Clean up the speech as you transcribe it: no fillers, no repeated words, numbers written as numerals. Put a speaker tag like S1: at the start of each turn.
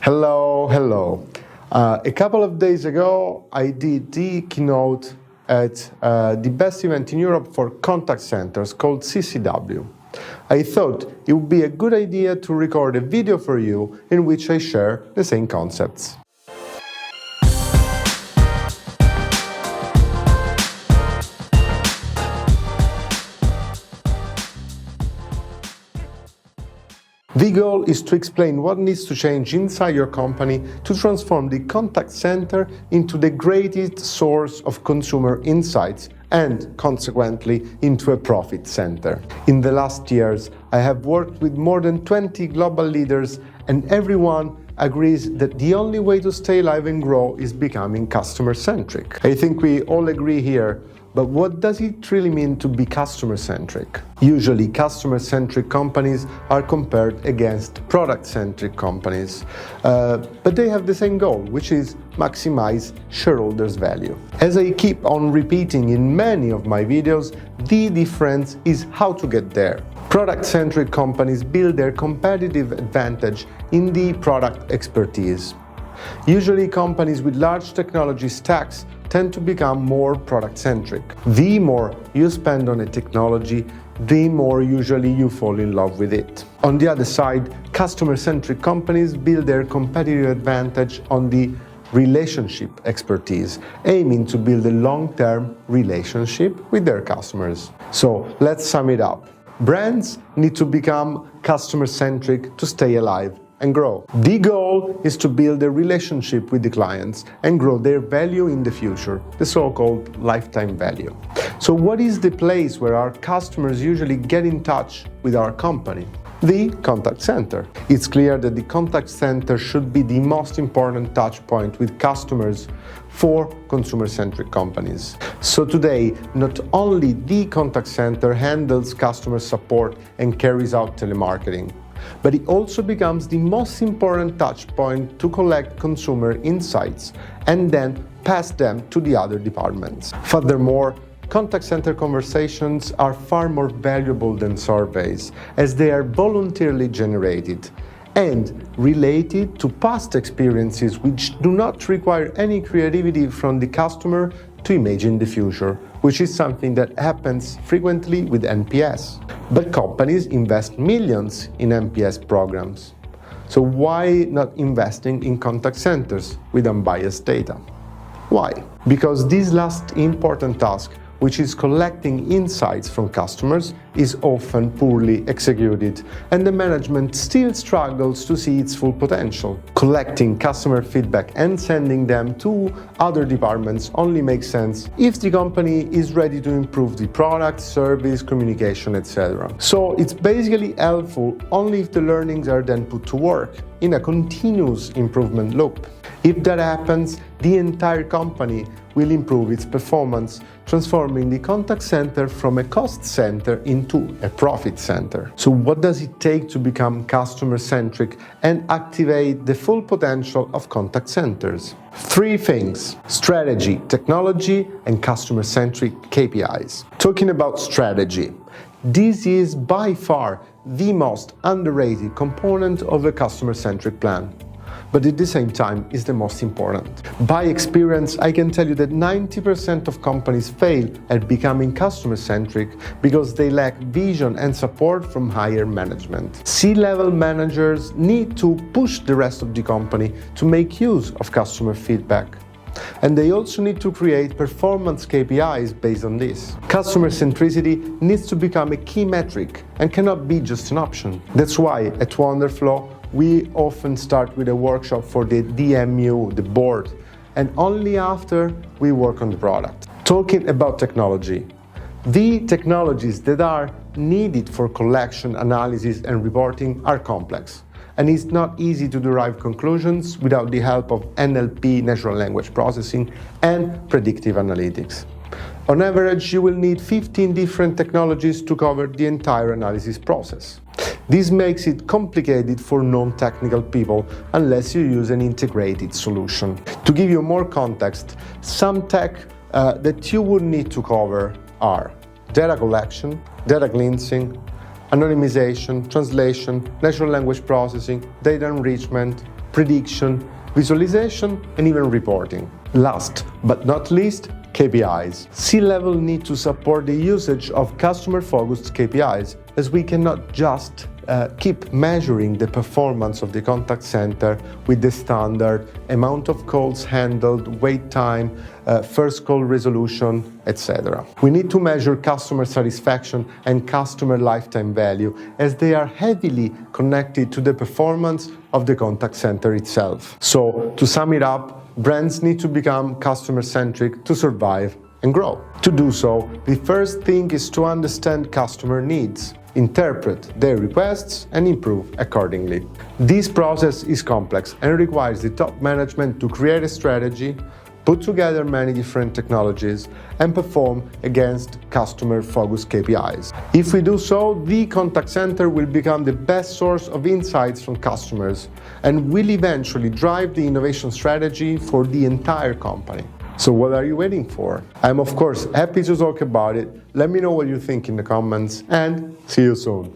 S1: Hello. A couple of days ago, I did the keynote at the best event in Europe for contact centers called CCW. I thought it would be a good idea to record a video for you in which I share the same concepts. The goal is to explain what needs to change inside your company to transform the contact center into the greatest source of consumer insights and, consequently, into a profit center. In the last years, I have worked with more than 20 global leaders, and everyone agrees that the only way to stay alive and grow is becoming customer-centric. I think we all agree here. But what does it really mean to be customer-centric? Usually, customer-centric companies are compared against product-centric companies, but they have the same goal, which is maximize shareholders' value. As I keep on repeating in many of my videos, the difference is how to get there. Product-centric companies build their competitive advantage in the product expertise. Usually, companies with large technology stacks tend to become more product-centric. The more you spend on a technology, the more usually you fall in love with it. On the other side, customer-centric companies build their competitive advantage on the relationship expertise, aiming to build a long-term relationship with their customers. So let's sum it up. Brands need to become customer-centric to stay alive and grow. The goal is to build a relationship with the clients and grow their value in the future, the so-called lifetime value. So what is the place where our customers usually get in touch with our company? The contact center. It's clear that the contact center should be the most important touch point with customers for consumer-centric companies. So today, not only the contact center handles customer support and carries out telemarketing, but it also becomes the most important touch point to collect consumer insights and then pass them to the other departments. Furthermore, contact center conversations are far more valuable than surveys, as they are voluntarily generated and related to past experiences which do not require any creativity from the customer to imagine the future, which is something that happens frequently with NPS. But companies invest millions in NPS programs. So why not investing in contact centers with unbiased data? Why? Because this last important task, which is collecting insights from customers, is often poorly executed, and the management still struggles to see its full potential. Collecting customer feedback and sending them to other departments only makes sense if the company is ready to improve the product, service, communication, etc. So it's basically helpful only if the learnings are then put to work in a continuous improvement loop. If that happens, the entire company will improve its performance, transforming the contact center from a cost center into a profit center. So what does it take to become customer-centric and activate the full potential of contact centers? 3 things: strategy, technology, and customer-centric KPIs. Talking about strategy, this is by far the most underrated component of a customer-centric plan, but at the same time is the most important. By experience, I can tell you that 90% of companies fail at becoming customer-centric because they lack vision and support from higher management. C-level managers need to push the rest of the company to make use of customer feedback. And they also need to create performance KPIs based on this. Customer centricity needs to become a key metric and cannot be just an option. That's why at Wonderflow, we often start with a workshop for the DMU, the board, and only after we work on the product. Talking about technology, the technologies that are needed for collection, analysis, and reporting are complex, and it's not easy to derive conclusions without the help of NLP, natural language processing, and predictive analytics. On average, you will need 15 different technologies to cover the entire analysis process. This makes it complicated for non-technical people unless you use an integrated solution. To give you more context, some tech that you would need to cover are data collection, data cleansing, anonymization, translation, natural language processing, data enrichment, prediction, visualization, and even reporting. Last but not least, KPIs. C-level need to support the usage of customer-focused KPIs, as we cannot just keep measuring the performance of the contact center with the standard amount of calls handled, wait time, first call resolution, etc. We need to measure customer satisfaction and customer lifetime value, as they are heavily connected to the performance of the contact center itself. So, to sum it up, brands need to become customer-centric to survive and grow. To do so, the first thing is to understand customer needs, interpret their requests, and improve accordingly. This process is complex and requires the top management to create a strategy, put together many different technologies, and perform against customer-focused KPIs. If we do so, the contact center will become the best source of insights from customers and will eventually drive the innovation strategy for the entire company. So what are you waiting for? I'm of course happy to talk about it. Let me know what you think in the comments, and see you soon.